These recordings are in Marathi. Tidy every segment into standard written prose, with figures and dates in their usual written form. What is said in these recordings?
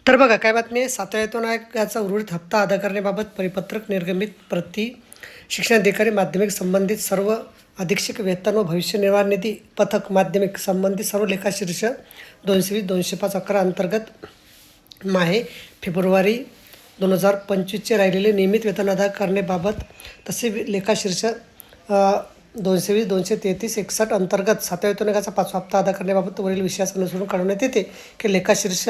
तर बघा काय बातमी आहे. 7व्या वेतन आयोगाचा उर्वरित हप्ता अदा करण्याबाबत परिपत्रक निर्गमित. प्रति शिक्षणाधिकारी माध्यमिक संबंधित सर्व अधीक्षक वेतन व भविष्य निर्वाह निधी पथक माध्यमिक संबंधित सर्व लेखाशीर्ष 220-205-11 अंतर्गत माहे फेब्रुवारी 2025चे राहिलेले नियमित वेतन अदा करण्याबाबत तसे लेखाशीर्ष 220-233-61 अंतर्गत 7व्या वेतन आयोगाचा 5वा हप्ता अदा करण्याबाबत वरील विषयास अनुसरून कळवण्यात येते की लेखाशीर्ष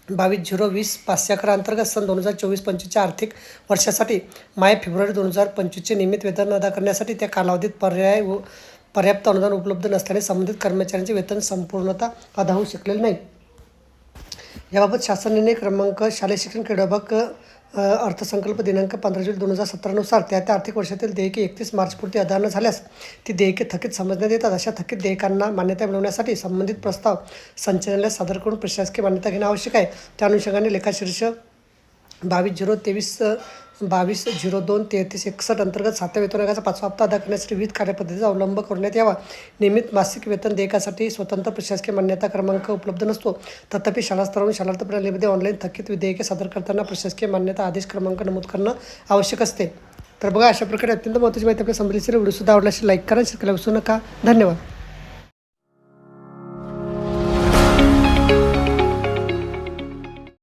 22-0-20-511 अंतर्गत सन 2024-25च्या आर्थिक वर्षासाठी माहे फेब्रुवारी 2025चे नियमित वेतन अदा करण्यासाठी त्या कालावधीत पर्याप्त अनुदान उपलब्ध नसल्याने संबंधित कर्मचाऱ्यांचे वेतन संपूर्णतः अदा होऊ शकलेले नाही. याबाबत शासन निर्णय क्रमांक शालेय शिक्षण क्रीडा विभाग अर्थसंकल्प दिनांक 15 जुलै 2017 नुसार त्या आर्थिक वर्षातील देयके 31 मार्चपूर्ती अदा न झाल्यास ती देयके थकीत समजण्यात येतात. अशा थकीत देयकांना मान्यता मिळवण्यासाठी संबंधित प्रस्ताव संचालनालयास सादर करून प्रशासकीय मान्यता घेणे आवश्यक आहे. त्या अनुषंगाने लेखाशीर्ष 22-0-23-22-02-33-61 अंतर्गत 7व्या वेतन आयोगाचा 5वा हप्ता अदा करण्यासाठी विविध कार्यपद्धतीचा अवलंब करण्यात यावा. नियमित मासिक वेतन देयकासाठी स्वतंत्र प्रशासकीय मान्यता क्रमांक उपलब्ध नसतो. तथापि शाळा स्तरावरून शालांत प्रणालीमध्ये ऑनलाईन थकीत देयके सादर करताना प्रशासकीय मान्यता आदेश क्रमांक नमूद करणं आवश्यक असते. तर बघा, अशा प्रकारे अत्यंत महत्त्वाची माहिती आपल्या संबंधित व्हिडिओसुद्धा आवडला असेल लाईक करा, शेअर करायला विसरू नका. धन्यवाद.